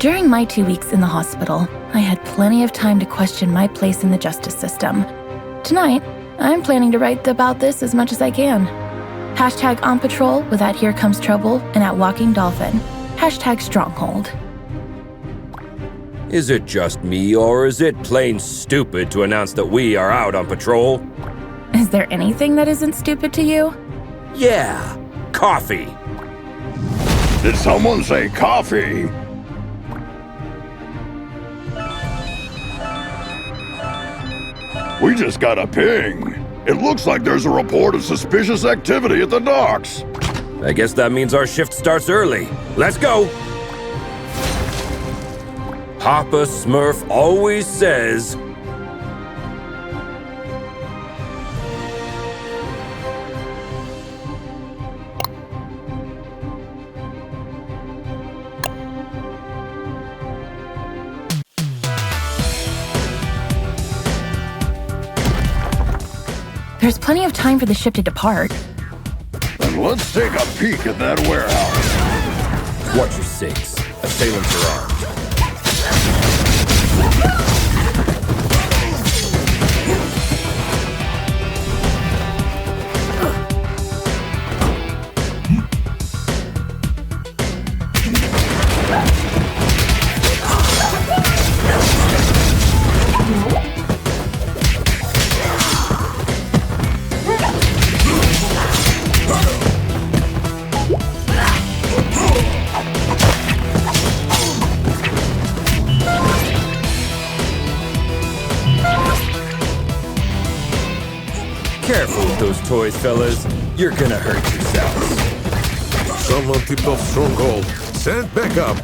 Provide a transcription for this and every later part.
During my 2 weeks in the hospital, I had plenty of time to question my place in the justice system. Tonight, I'm planning to write about this as much as I can. Hashtag on patrol with at Here Comes Trouble and at Walking Dolphin. Hashtag Stronghold. Is it just me, or is it plain stupid to announce that we are out on patrol? Is there anything that isn't stupid to you? Yeah, coffee. Did someone say coffee? We just got a ping. It looks like there's a report of suspicious activity at the docks. I guess that means our shift starts early. Let's go! Papa Smurf always says... There's plenty of time for the ship to depart. Then let's take a peek at that warehouse. Watch your six. Assailants are armed. Careful with those toys, fellas. You're gonna hurt yourselves. Someone tipped off Stronghold. Send back up.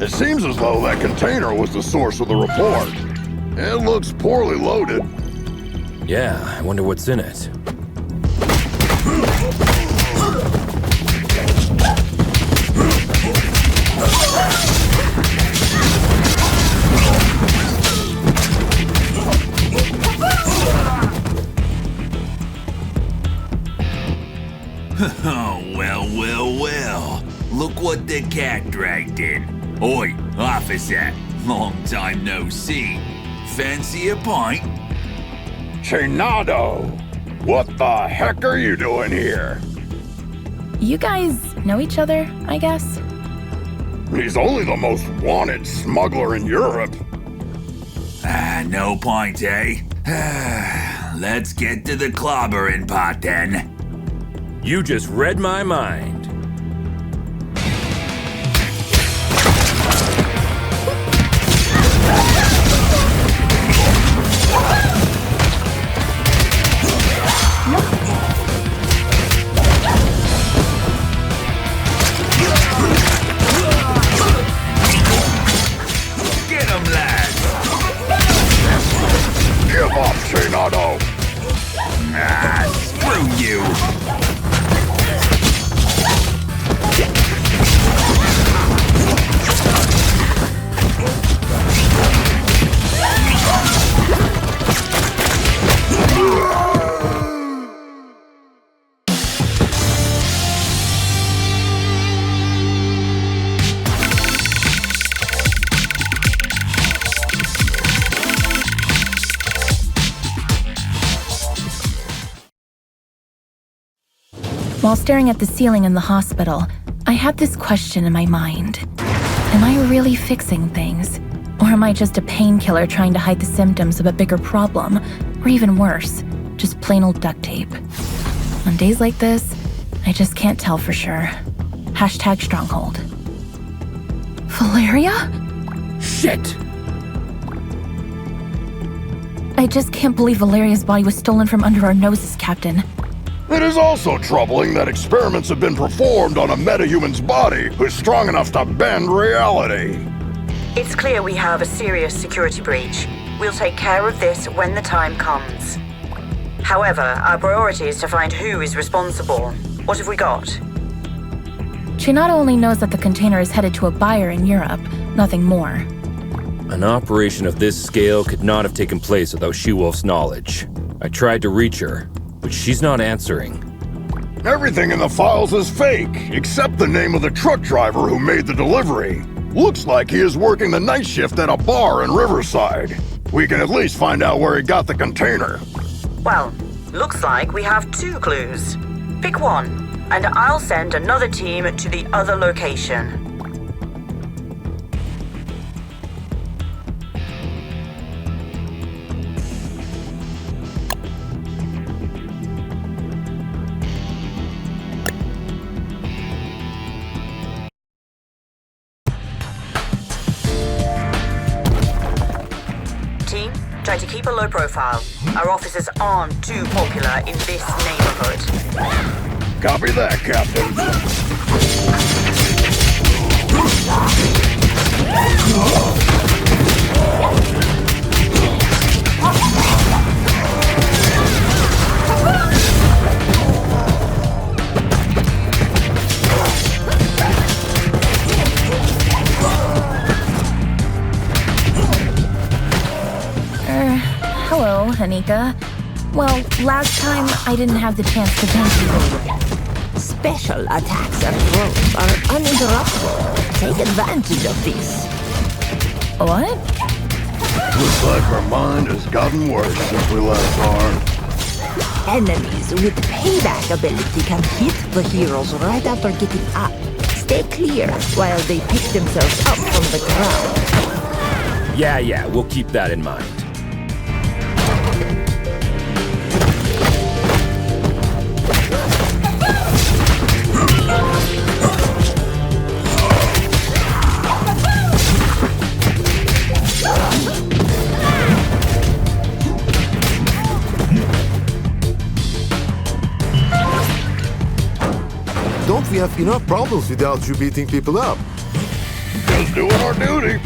It seems as though that container was the source of the report. It looks poorly loaded. Yeah, I wonder what's in it. Oh, well. Look what the cat dragged in. Oi, officer. Long time no see. Fancy a pint? Chinado! What the heck are you doing here? You guys know each other, I guess? He's only the most wanted smuggler in Europe. No point, eh? Let's get to the clobbering pot then. You just read my mind. Screw you! While staring at the ceiling in the hospital, I had this question in my mind. Am I really fixing things? Or am I just a painkiller trying to hide the symptoms of a bigger problem? Or even worse, just plain old duct tape? On days like this, I just can't tell for sure. Hashtag stronghold. Valeria? Shit! I just can't believe Valeria's body was stolen from under our noses, Captain. It is also troubling that experiments have been performed on a metahuman's body who's strong enough to bend reality. It's clear we have a serious security breach. We'll take care of this when the time comes. However, our priority is to find who is responsible. What have we got? She not only knows that the container is headed to a buyer in Europe, nothing more. An operation of this scale could not have taken place without She-Wolf's knowledge. I tried to reach her, but she's not answering. Everything in the files is fake, except the name of the truck driver who made the delivery. Looks like he is working the night shift at a bar in Riverside. We can at least find out where he got the container. Well, looks like we have 2 clues. Pick one, and I'll send another team to the other location. Team, try to keep a low profile. Our officers aren't too popular in this neighborhood. Copy that, Captain. Hello, Anika. Well, last time I didn't have the chance to thank you. Special attacks and drones are uninterruptible. Take advantage of this. What? Looks like our mind has gotten worse since we last saw her. Enemies with payback ability can hit the heroes right after getting up. Stay clear while they pick themselves up from the ground. Yeah, we'll keep that in mind. Don't we have enough problems without you beating people up? Just doing our duty.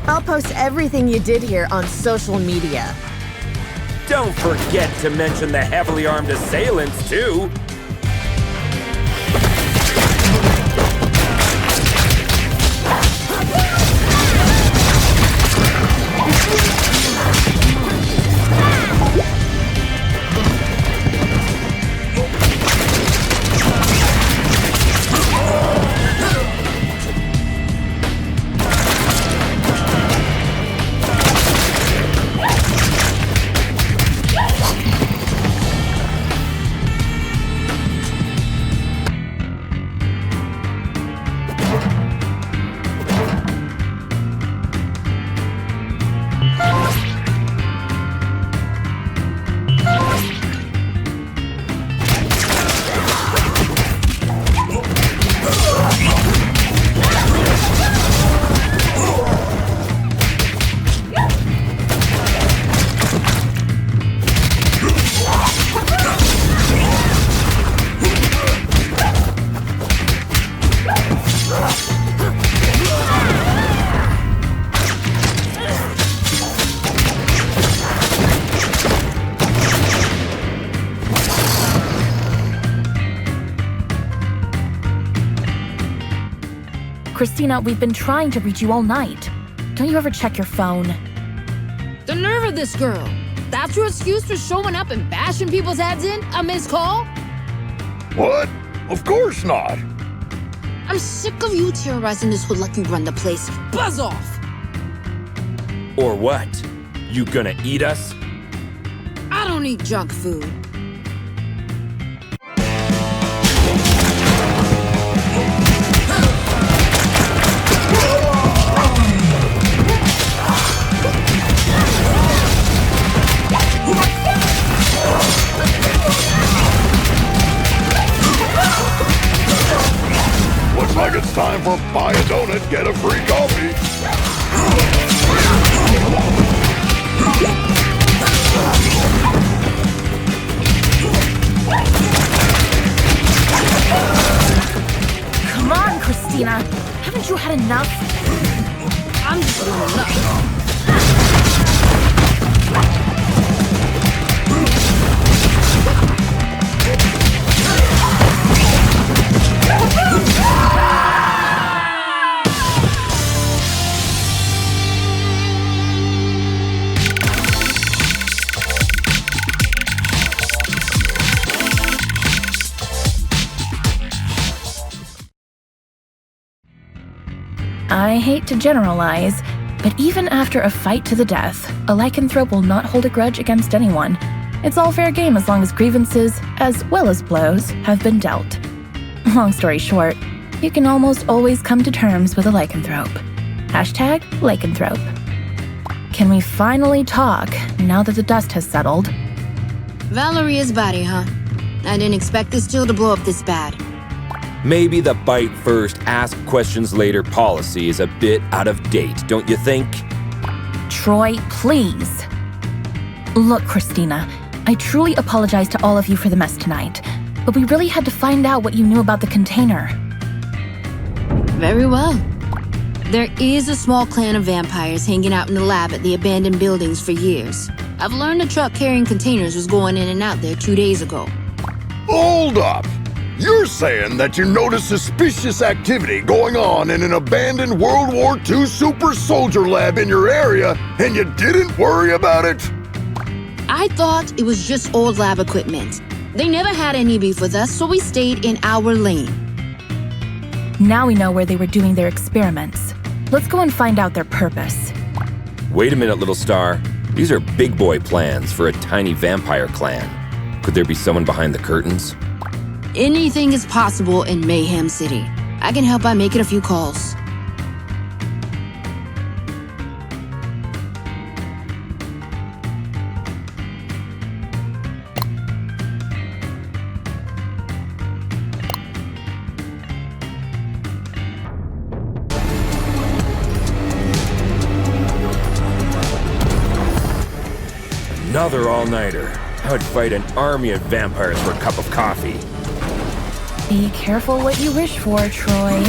I'll post everything you did here on social media. Don't forget to mention the heavily armed assailants, too. Christina, we've been trying to reach you all night. Don't you ever check your phone? The nerve of this girl. That's your excuse for showing up and bashing people's heads in? A missed call? What? Of course not. I'm sick of you terrorizing this hood like you run the place. Buzz off! Or what? You gonna eat us? I don't eat junk food. Looks like it's time for buy a donut, get a free coffee. Come on, Christina. Haven't you had enough? I'm just doing enough. I hate to generalize, but even after a fight to the death, a lycanthrope will not hold a grudge against anyone. It's all fair game as long as grievances, as well as blows, have been dealt. Long story short, you can almost always come to terms with a lycanthrope. Hashtag lycanthrope. Can we finally talk now that the dust has settled? Valeria's body, huh? I didn't expect this deal to blow up this bad. Maybe the bite first, ask questions later policy is a bit out of date, don't you think? Troy, please. Look, Christina, I truly apologize to all of you for the mess tonight, but we really had to find out what you knew about the container. Very well. There is a small clan of vampires hanging out in the lab at the abandoned buildings for years. I've learned a truck carrying containers was going in and out there 2 days ago. Hold up! You're saying that you noticed suspicious activity going on in an abandoned World War II super soldier lab in your area, and you didn't worry about it? I thought it was just old lab equipment. They never had any beef with us, so we stayed in our lane. Now we know where they were doing their experiments. Let's go and find out their purpose. Wait a minute, little star. These are big boy plans for a tiny vampire clan. Could there be someone behind the curtains? Anything is possible in Mayhem City. I can help by making a few calls. Another all-nighter. I would fight an army of vampires for a cup of coffee. Be careful what you wish for, Troy.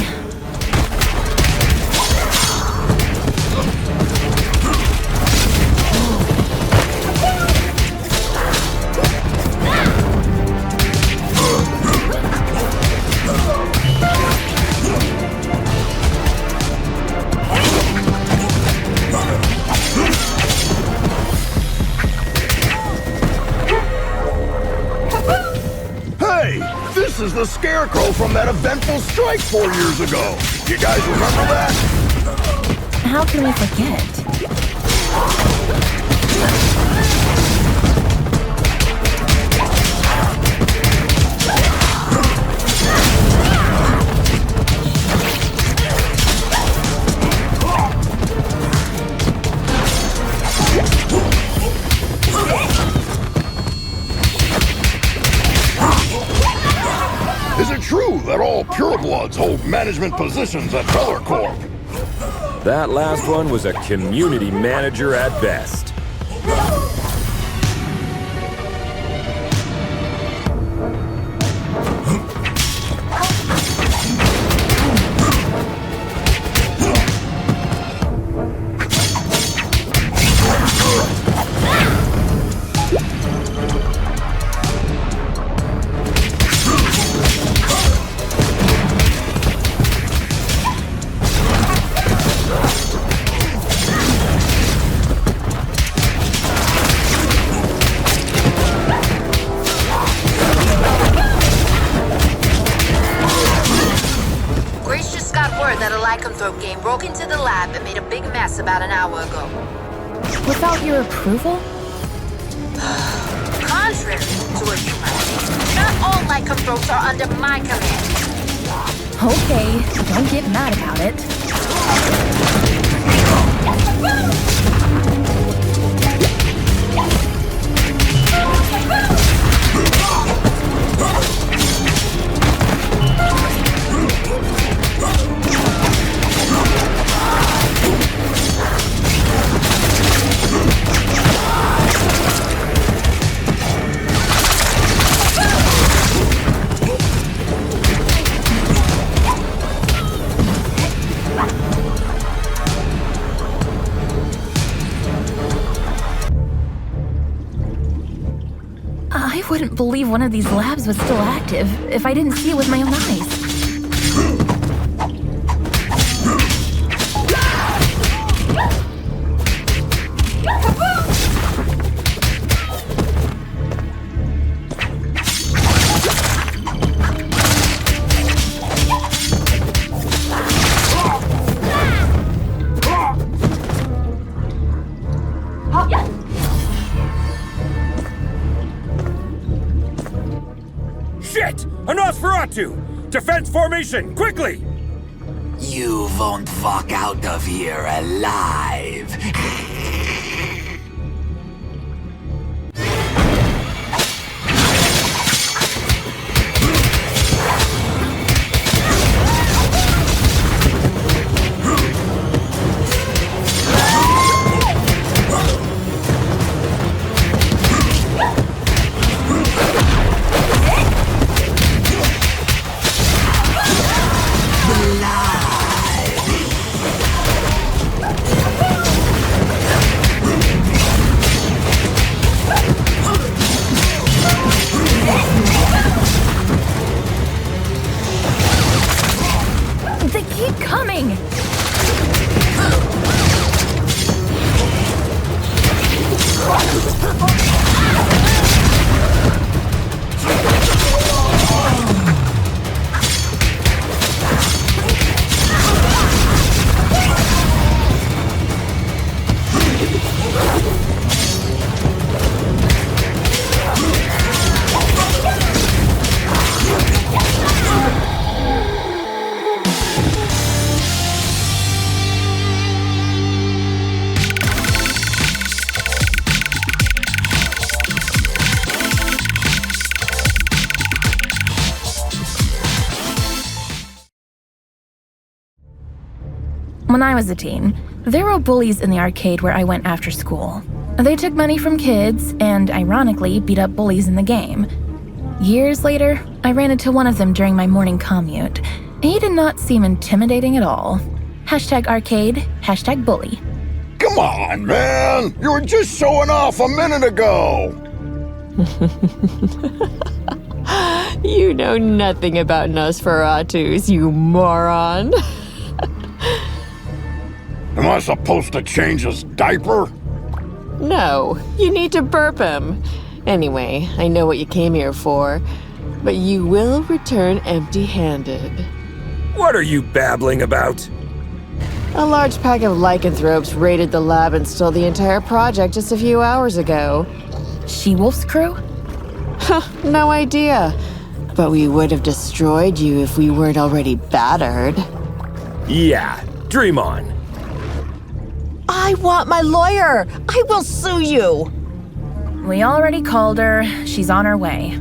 This is the Scarecrow from that eventful strike 4 years ago. You guys remember that? How can we forget? Is it true that all purebloods hold management positions at Feller Corp? That last one was a community manager at best. lycanthrope game broke into the lab and made a big mess about an hour ago. Without your approval? Contrary to what you might think, not all lycanthropes are under my command. Okay, don't get mad about it. I wouldn't believe one of these labs was still active if I didn't see it with my own eyes. Shit! A Nosferatu! Defense formation, quickly! You won't walk out of here alive. They keep coming! When I was a teen, there were bullies in the arcade where I went after school. They took money from kids and, ironically, beat up bullies in the game. Years later, I ran into one of them during my morning commute. He did not seem intimidating at all. #arcade, #bully. Come on, man! You were just showing off a minute ago! You know nothing about Nosferatus, you moron. Am I supposed to change his diaper? No, you need to burp him. Anyway, I know what you came here for, but you will return empty-handed. What are you babbling about? A large pack of lycanthropes raided the lab and stole the entire project just a few hours ago. She-Wolf's crew? No idea. But we would have destroyed you if we weren't already battered. Yeah, dream on. I want my lawyer! I will sue you! We already called her. She's on her way.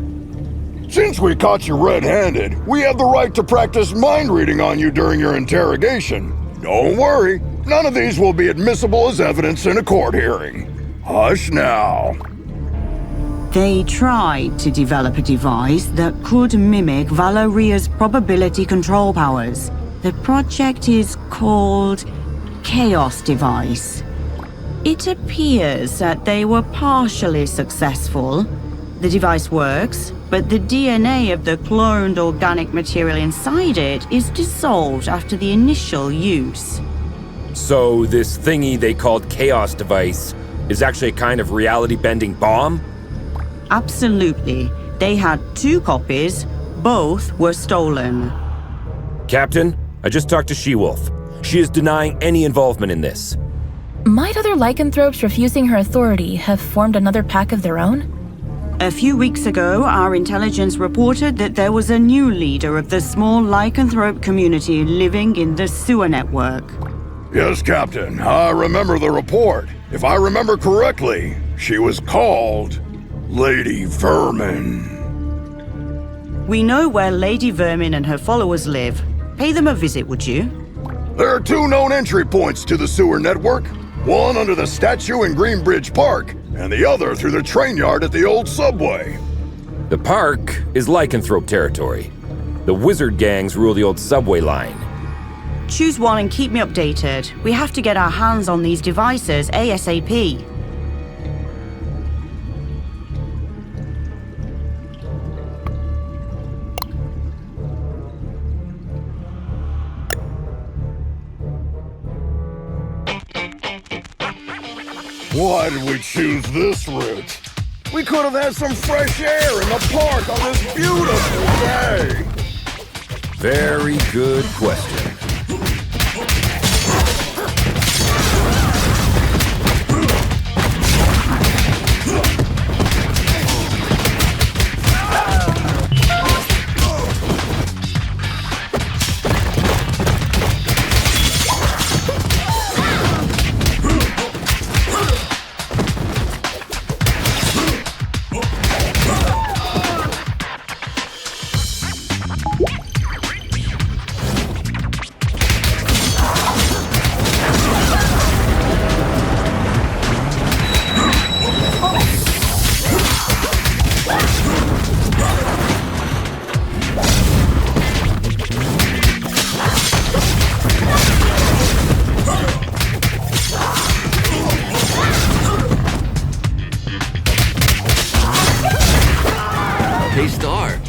Since we caught you red-handed, we have the right to practice mind reading on you during your interrogation. Don't worry, none of these will be admissible as evidence in a court hearing. Hush now. They tried to develop a device that could mimic Valoria's probability control powers. The project is called Chaos Device. It appears that they were partially successful. The device works, but the DNA of the cloned organic material inside it is dissolved after the initial use. So this thingy they called Chaos Device is actually a kind of reality-bending bomb? Absolutely. They had 2 copies. Both were stolen. Captain, I just talked to She-Wolf. She is denying any involvement in this. Might other lycanthropes refusing her authority have formed another pack of their own? A few weeks ago, our intelligence reported that there was a new leader of the small lycanthrope community living in the sewer network. Yes, Captain. I remember the report. If I remember correctly, she was called Lady Vermin. We know where Lady Vermin and her followers live. Pay them a visit, would you? There are 2 known entry points to the sewer network. One under the statue in Greenbridge Park, and the other through the train yard at the old subway. The park is lycanthrope territory. The wizard gangs rule the old subway line. Choose one and keep me updated. We have to get our hands on these devices ASAP. Why did we choose this route? We could have had some fresh air in the park on this beautiful day. Very good question.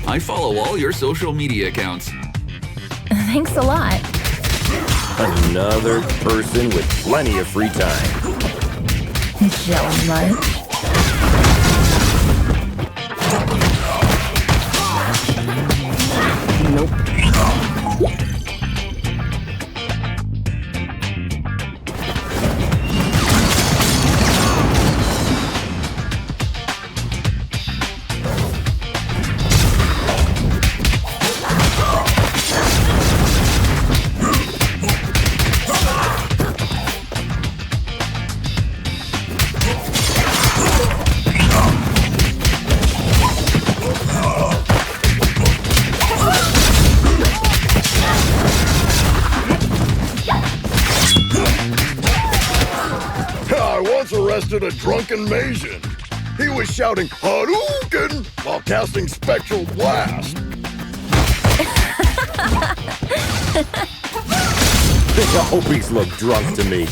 I follow all your social media accounts. Thanks a lot. Another person with plenty of free time. Jealous much? Nope. Arrested a drunken Maysian. He was shouting Hadouken while casting Spectral Blast. They always look drunk to me.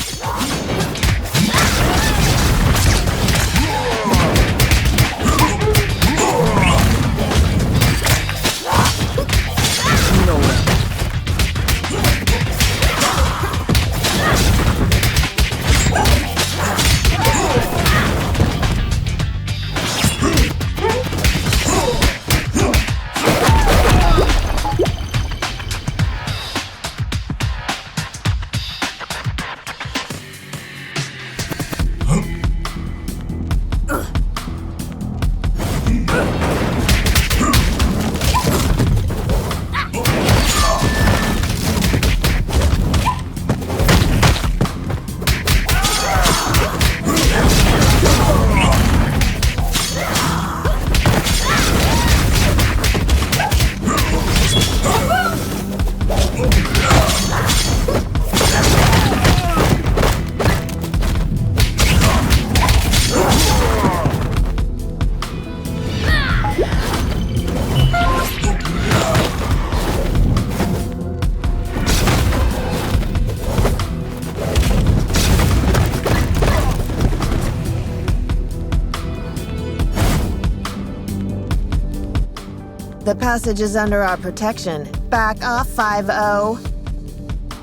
The passage is under our protection. Back off, 5-0.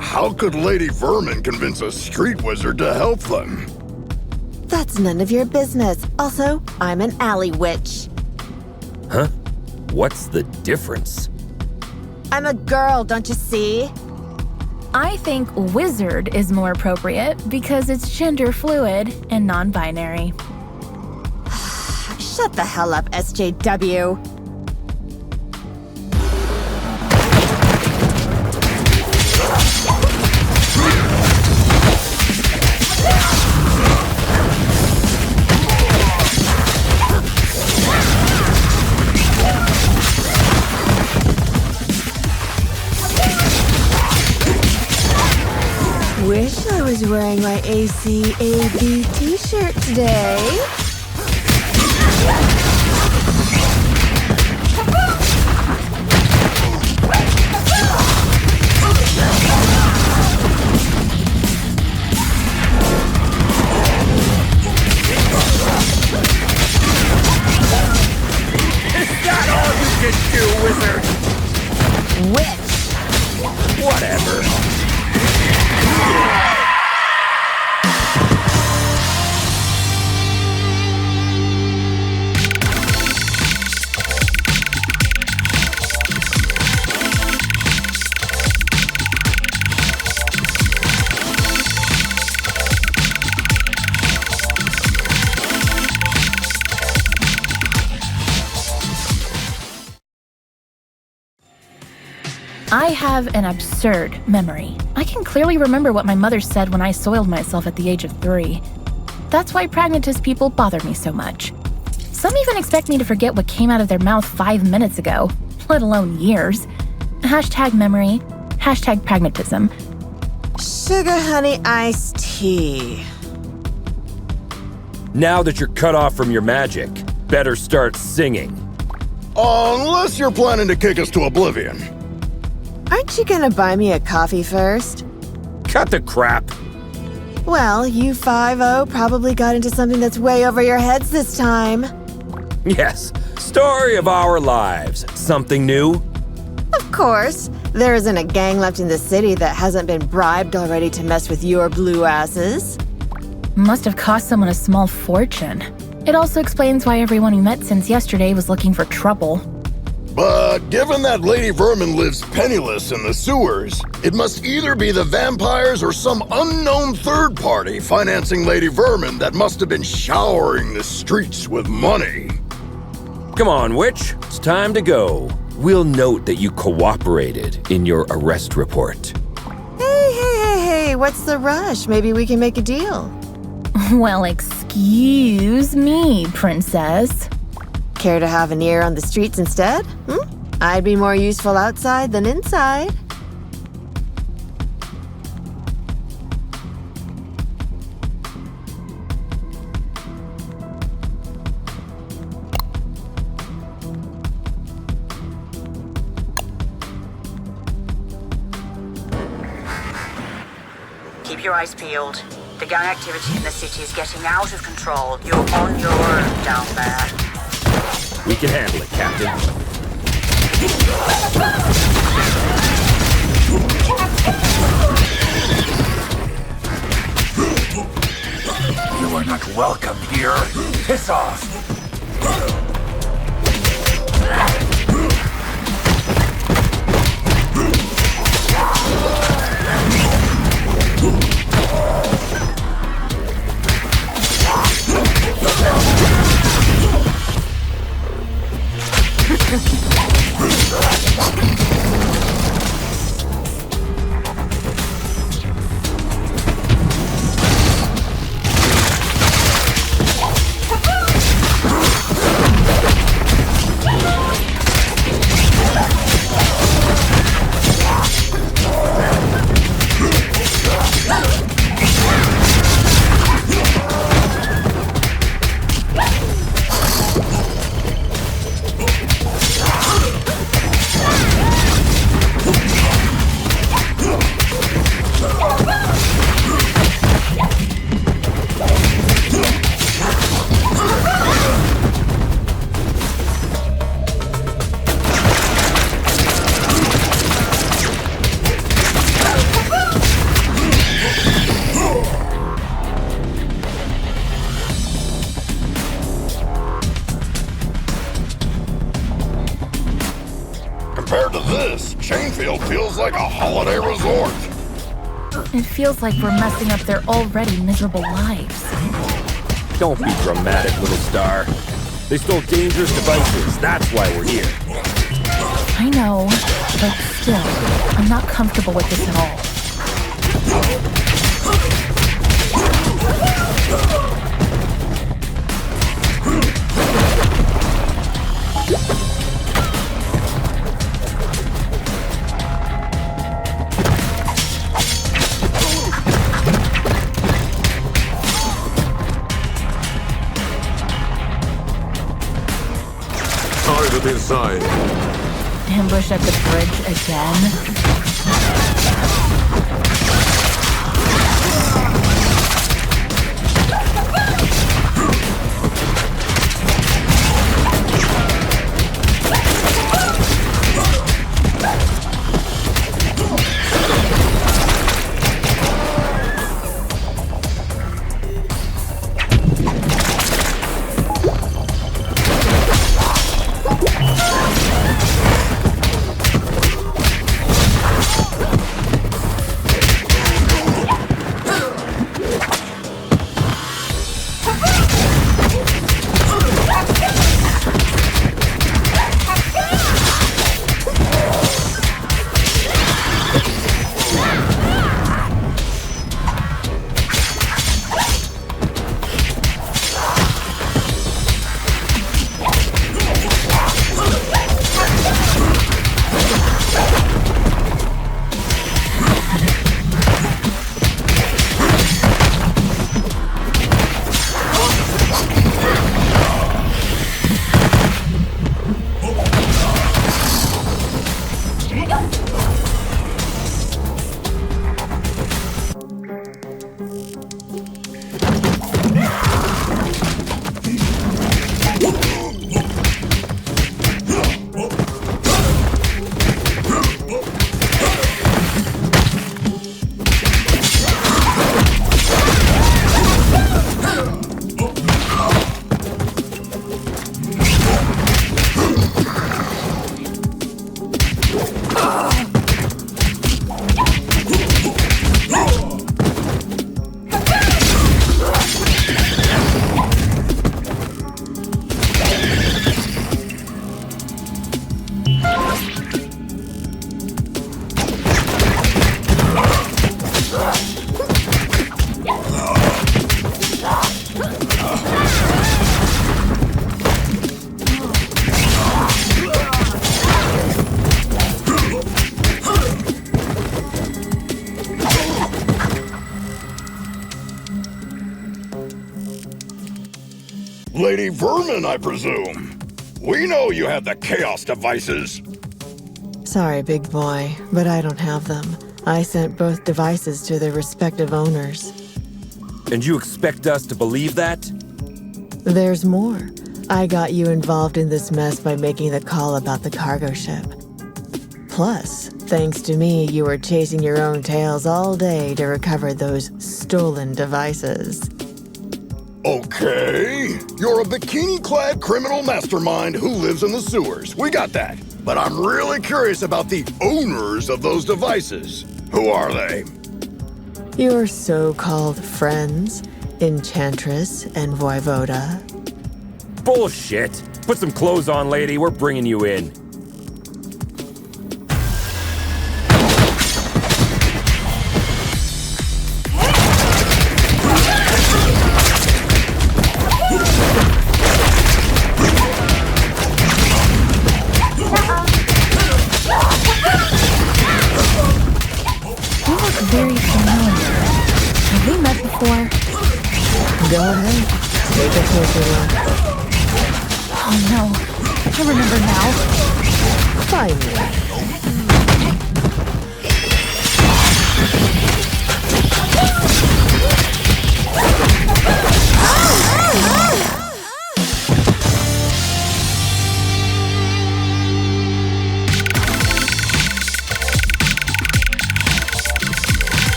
How could Lady Vermin convince a street wizard to help them? That's none of your business. Also, I'm an alley witch. Huh? What's the difference? I'm a girl, don't you see? I think wizard is more appropriate because it's gender fluid and non-binary. Shut the hell up, SJW. Wish I was wearing my ACAB t-shirt today. Is that all you can do, wizard? Witch. Whatever. I have an absurd memory. I can clearly remember what my mother said when I soiled myself at the age of 3. That's why pragmatist people bother me so much. Some even expect me to forget what came out of their mouth 5 minutes ago, let alone years. Hashtag memory, hashtag pragmatism. Sugar honey iced tea. Now that you're cut off from your magic, better start singing. Unless you're planning to kick us to oblivion. Aren't you gonna buy me a coffee first? Cut the crap. Well, you 5-0 probably got into something that's way over your heads this time. Yes, story of our lives. Something new? Of course. There isn't a gang left in the city that hasn't been bribed already to mess with your blue asses. Must have cost someone a small fortune. It also explains why everyone we met since yesterday was looking for trouble. But given that Lady Vermin lives penniless in the sewers, it must either be the vampires or some unknown third party financing Lady Vermin that must have been showering the streets with money. Come on, witch. It's time to go. We'll note that you cooperated in your arrest report. Hey, what's the rush? Maybe we can make a deal. Well, excuse me, princess. Care to have an ear on the streets instead? I'd be more useful outside than inside. Keep your eyes peeled. The gang activity in the city is getting out of control. You're on your own down there. We can handle it, Captain. You are not welcome here. Piss off. Compared to this, Chainfield feels like a holiday resort. It feels like we're messing up their already miserable lives. Don't be dramatic, little star. They stole dangerous devices. That's why we're here. I know, but still, I'm not comfortable with this at all. Target inside. Ambush at the bridge again? Lady Vermin, I presume. We know you have the Chaos devices. Sorry, big boy, but I don't have them. I sent both devices to their respective owners. And you expect us to believe that? There's more. I got you involved in this mess by making the call about the cargo ship. Plus, thanks to me, you were chasing your own tails all day to recover those stolen devices. Okay, you're a bikini-clad criminal mastermind who lives in the sewers. We got that. But I'm really curious about the owners of those devices. Who are they? Your so-called friends, Enchantress and Voivoda. Bullshit! Put some clothes on, lady. We're bringing you in. Very familiar. Have we met before? Go ahead. Take a closer look. Oh no. I remember now. Finally.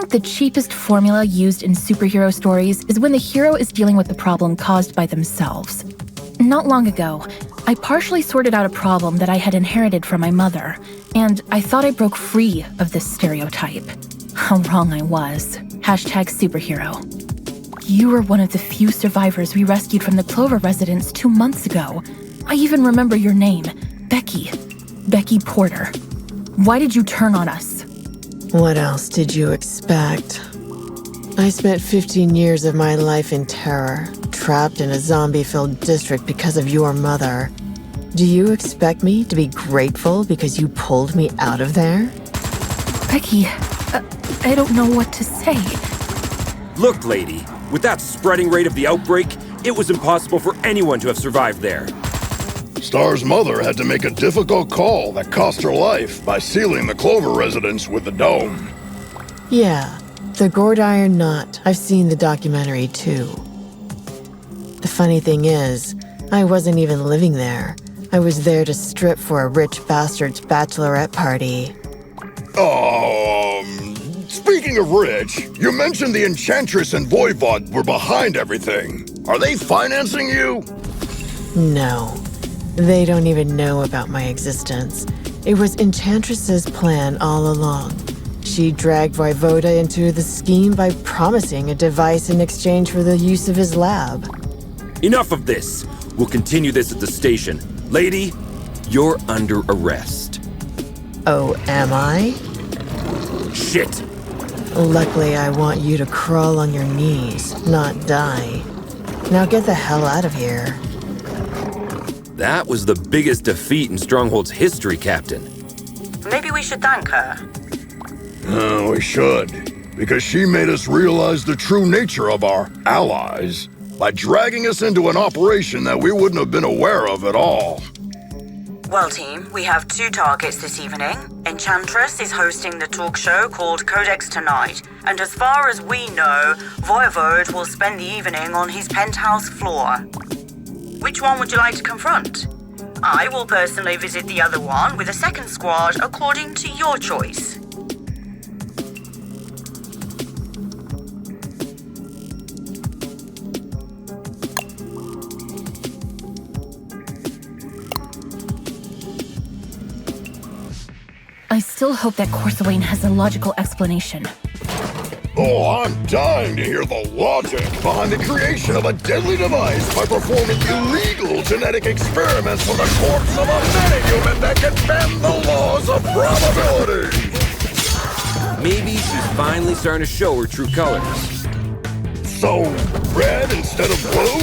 think the cheapest formula used in superhero stories is when the hero is dealing with the problem caused by themselves. Not long ago, I partially sorted out a problem that I had inherited from my mother, and I thought I broke free of this stereotype. How wrong I was. #superhero. You were one of the few survivors we rescued from the Clover residence 2 months ago. I even remember your name, Becky. Becky Porter. Why did you turn on us? What else did you expect? I spent 15 years of my life in terror, trapped in a zombie-filled district because of your mother. Do you expect me to be grateful because you pulled me out of there? Becky, I don't know what to say. Look, lady, with that spreading rate of the outbreak, it was impossible for anyone to have survived there. Star's mother had to make a difficult call that cost her life by sealing the Clover residence with the dome. Yeah, the gourd iron knot. I've seen the documentary too. The funny thing is, I wasn't even living there. I was there to strip for a rich bastard's bachelorette party. Speaking of rich, you mentioned the Enchantress and Voivod were behind everything. Are they financing you? No. They don't even know about my existence. It was Enchantress's plan all along. She dragged Voivoda into the scheme by promising a device in exchange for the use of his lab. Enough of this. We'll continue this at the station. Lady, you're under arrest. Oh, am I? Shit! Luckily, I want you to crawl on your knees, not die. Now get the hell out of here. That was the biggest defeat in Stronghold's history, Captain. Maybe we should thank her. We should, because she made us realize the true nature of our allies by dragging us into an operation that we wouldn't have been aware of at all. Well, team, we have 2 targets this evening. Enchantress is hosting the talk show called Codex tonight, and as far as we know, Voivod will spend the evening on his penthouse floor. Which one would you like to confront? I will personally visit the other one with a second squad according to your choice. I still hope that Corsawane has a logical explanation. Oh, I'm dying to hear the logic behind the creation of a deadly device by performing illegal genetic experiments on the corpse of a metahuman that can bend the laws of probability. Maybe she's finally starting to show her true colors. So, red instead of blue?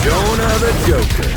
Jonah the Joker.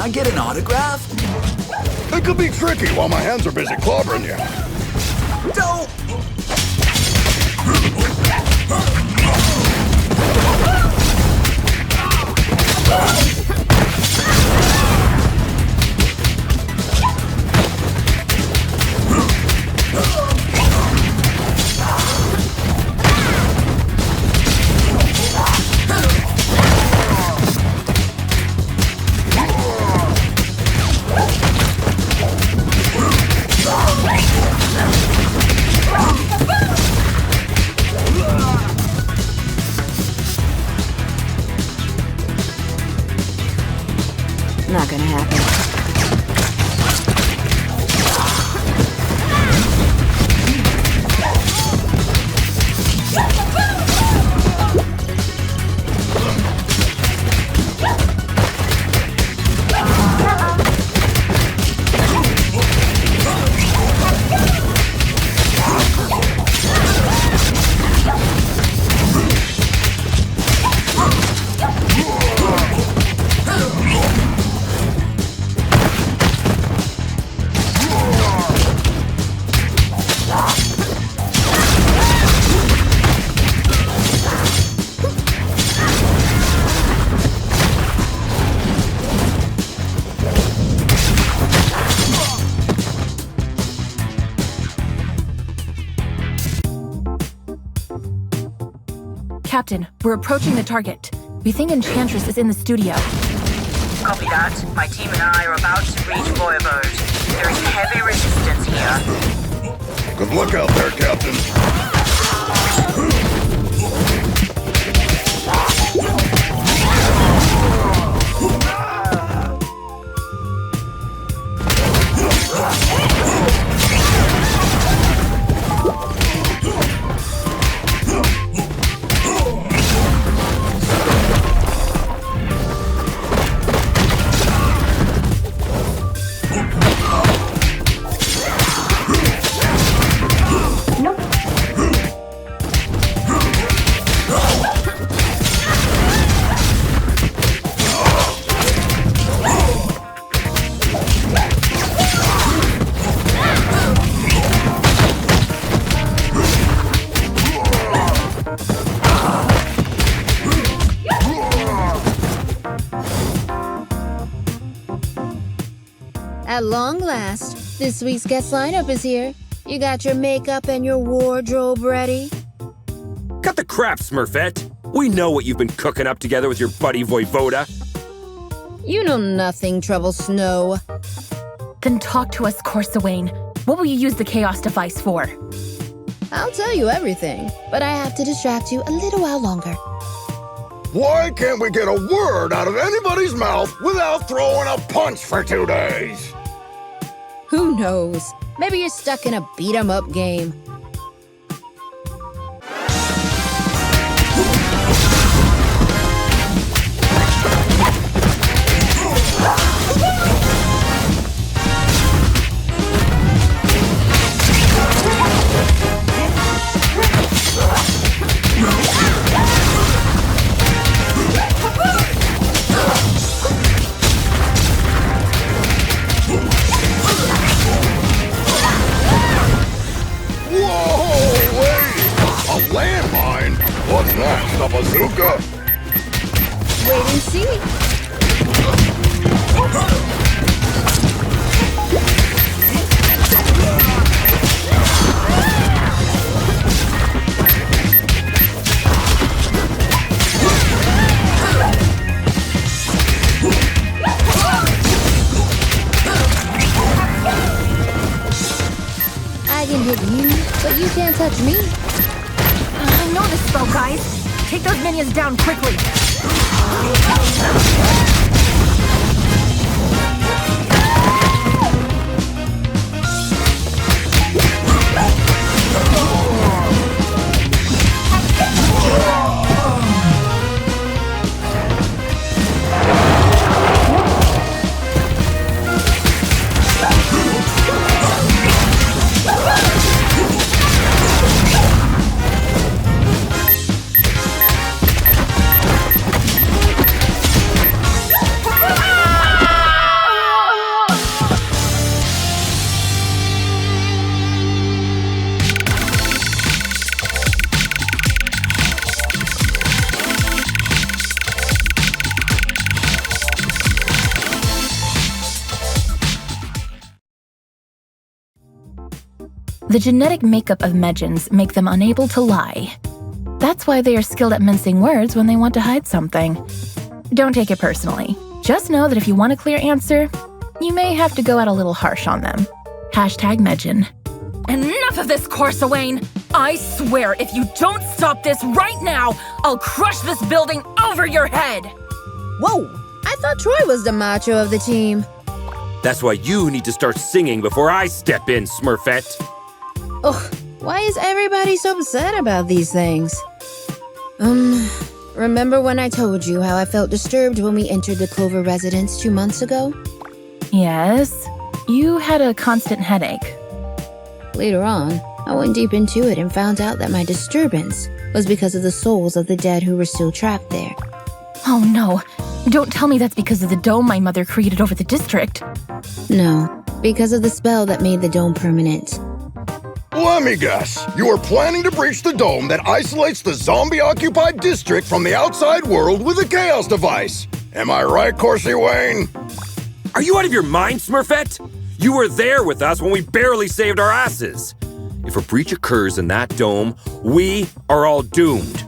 I get an autograph? It could be tricky while my hands are busy clobbering you. Don't! Not gonna happen. Captain, we're approaching the target. We think Enchantress is in the studio. Copy that. My team and I are about to reach Voivode. There is heavy resistance here. Good luck out there, Captain. At long last, this week's guest lineup is here. You got your makeup and your wardrobe ready? Cut the crap, Smurfette. We know what you've been cooking up together with your buddy Voivoda. You know nothing, Trouble Snow. Then talk to us, Corsawane. What will you use the Chaos device for? I'll tell you everything, but I have to distract you a little while longer. Why can't we get a word out of anybody's mouth without throwing a punch for 2 days? Who knows? Maybe you're stuck in a beat-em-up game. What's next, a bazooka? Wait and see. I can hit you, but you can't touch me. I know this spell, guys. Take those minions down quickly. The genetic makeup of Medjans make them unable to lie. That's why they are skilled at mincing words when they want to hide something. Don't take it personally. Just know that if you want a clear answer, you may have to go out a little harsh on them. #Medjan. Enough of this, Corsawane! I swear, if you don't stop this right now, I'll crush this building over your head! Whoa! I thought Troy was the macho of the team. That's why you need to start singing before I step in, Smurfette. Ugh, why is everybody so upset about these things? Remember when I told you how I felt disturbed when we entered the Clover residence 2 months ago? Yes, you had a constant headache. Later on, I went deep into it and found out that my disturbance was because of the souls of the dead who were still trapped there. Oh no, don't tell me that's because of the dome my mother created over the district. No, because of the spell that made the dome permanent. Let me guess. You are planning to breach the dome that isolates the zombie-occupied district from the outside world with a chaos device. Am I right, Corsi Wayne? Are you out of your mind, Smurfette? You were there with us when we barely saved our asses. If a breach occurs in that dome, we are all doomed.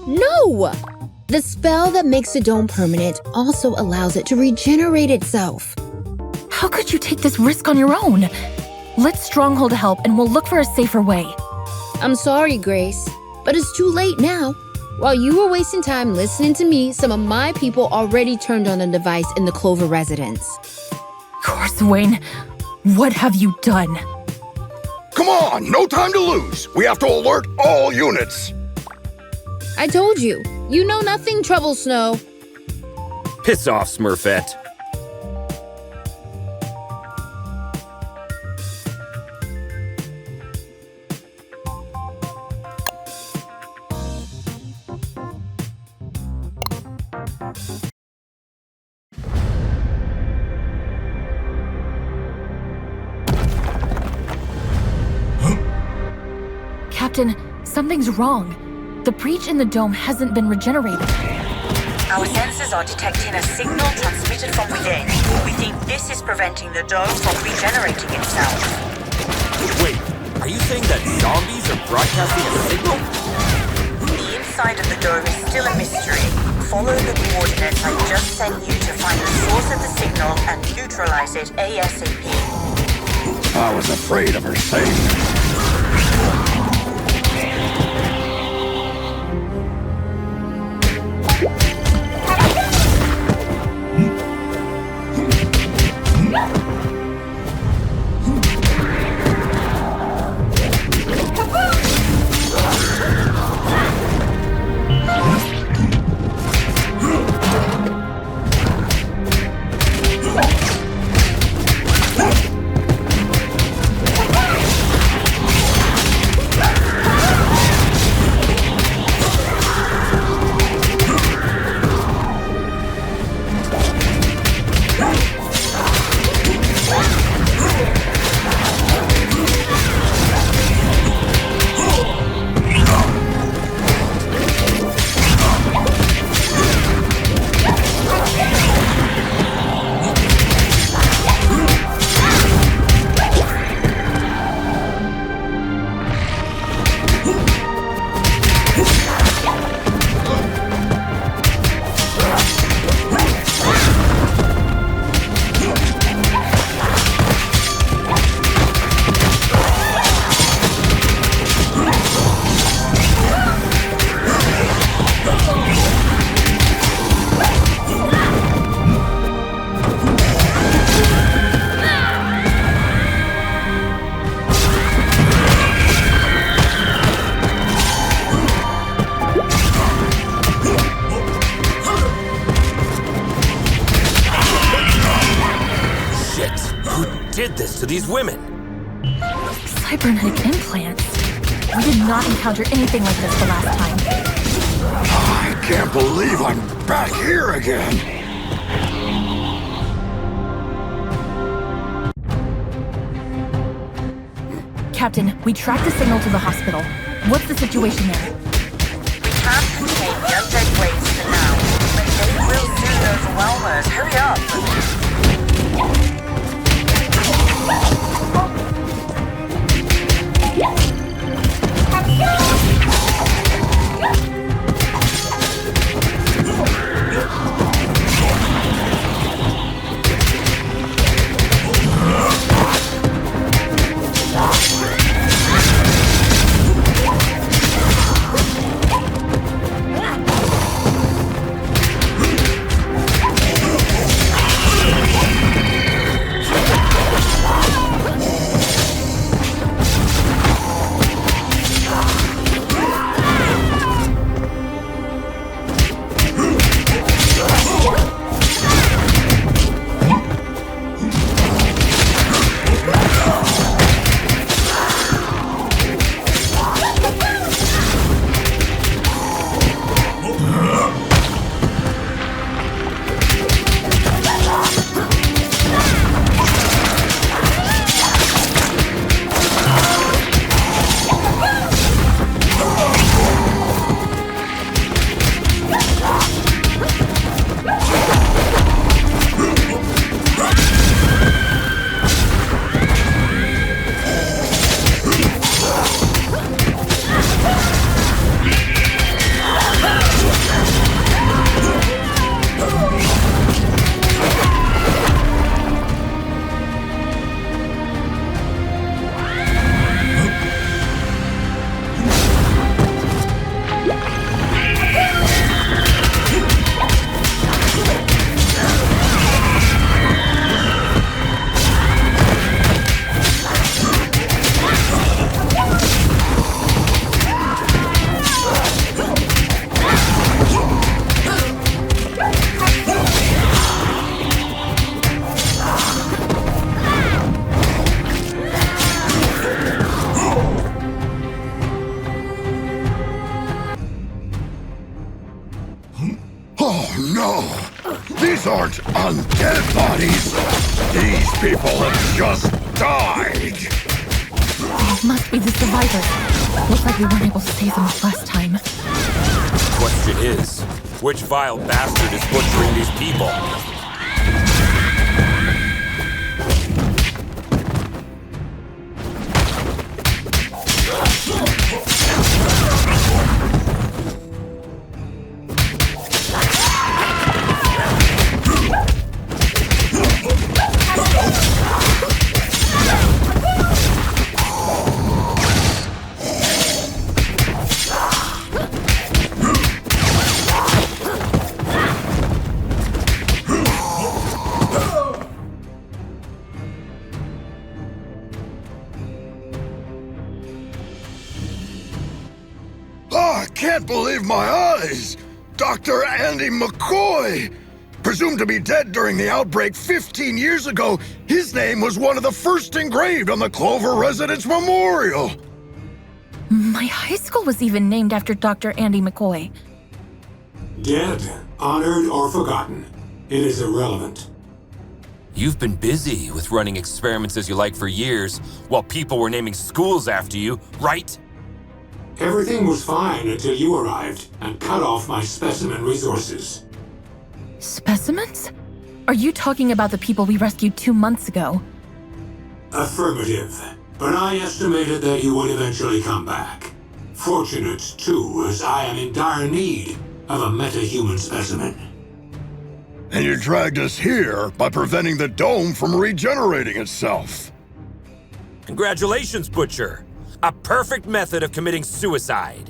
No! The spell that makes the dome permanent also allows it to regenerate itself. How could you take this risk on your own? Let Stronghold help and we'll look for a safer way. I'm sorry, Grace, but it's too late now. While you were wasting time listening to me, some of my people already turned on a device in the Clover residence. Corsawane, what have you done? Come on, no time to lose. We have to alert all units. I told you, you know nothing, Trouble Snow. Piss off, Smurfette. Captain, something's wrong. The breach in the dome hasn't been regenerated. Our sensors are detecting a signal transmitted from within. We think this is preventing the dome from regenerating itself. Wait, are you saying that zombies are broadcasting a signal? The inside of the dome is still a mystery. Follow the coordinates I just sent you to find the source of the signal and neutralize it ASAP. I was afraid of her saying that. To these women. Cybernetic implants? We did not encounter anything like this the last time. I can't believe I'm back here again. Captain, we tracked the signal to the hospital. What's the situation there? We can't contain the undead waves for now, but they will soon overwhelm us. Hurry up! aren't undead bodies. These people have just died. Must be the survivors. Looks like we weren't able to save them last time. Question is, which vile bastard is butchering these people? I can't believe my eyes! Dr. Andy McCoy! Presumed to be dead during the outbreak 15 years ago, his name was one of the first engraved on the Clover Residence Memorial! My high school was even named after Dr. Andy McCoy. Dead, honored, or forgotten. It is irrelevant. You've been busy with running experiments as you like for years, while people were naming schools after you, right? Everything was fine until you arrived and cut off my specimen resources. Specimens? Are you talking about the people we rescued 2 months ago? Affirmative. But I estimated that you would eventually come back. Fortunate, too, as I am in dire need of a metahuman specimen. And you dragged us here by preventing the dome from regenerating itself. Congratulations, Butcher. A perfect method of committing suicide.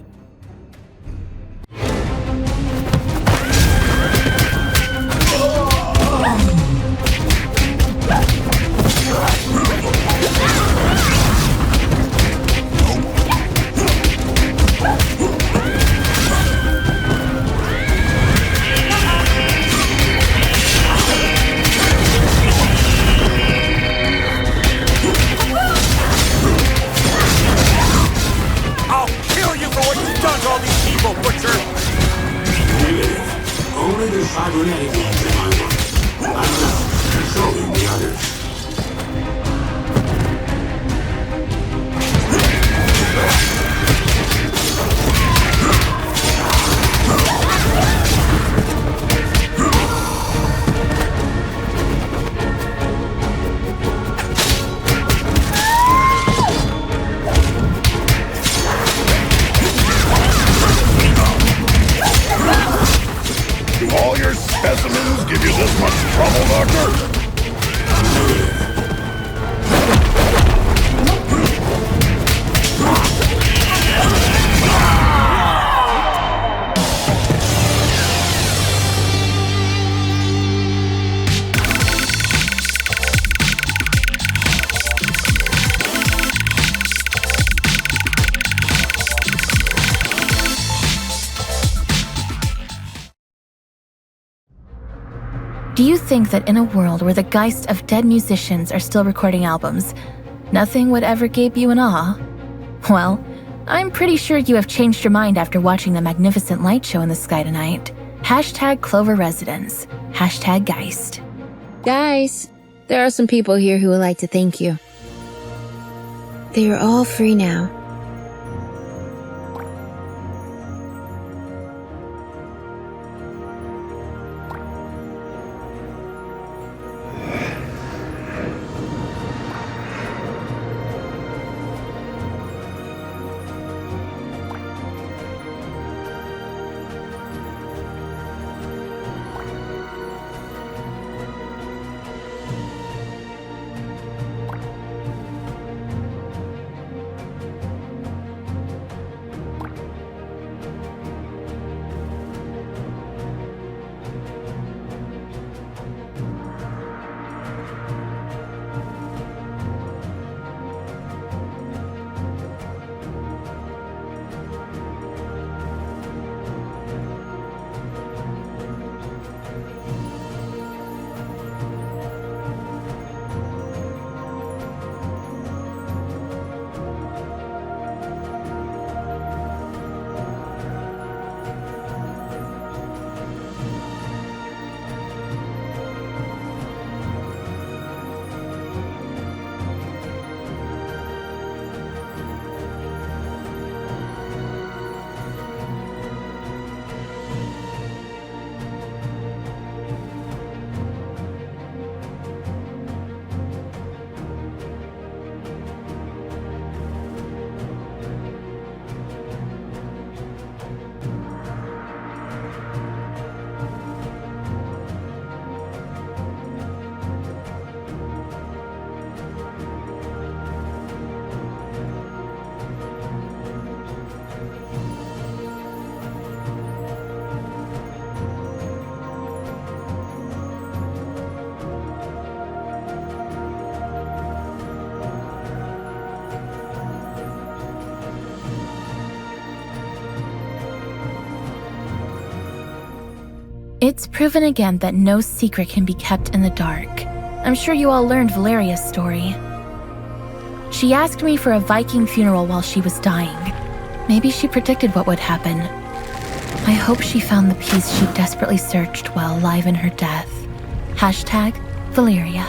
Only the cybernetic ones in my work. I'm just controlling the others. All your specimens give you this much trouble, Doctor? Do you think that in a world where the geists of dead musicians are still recording albums, nothing would ever gape you in awe? Well, I'm pretty sure you have changed your mind after watching the magnificent light show in the sky tonight. Hashtag Clover Residence. Hashtag Geist. Guys, there are some people here who would like to thank you. They are all free now. It's proven again that no secret can be kept in the dark. I'm sure you all learned Valeria's story. She asked me for a Viking funeral while she was dying. Maybe she predicted what would happen. I hope she found the peace she desperately searched while alive in her death. #Valeria.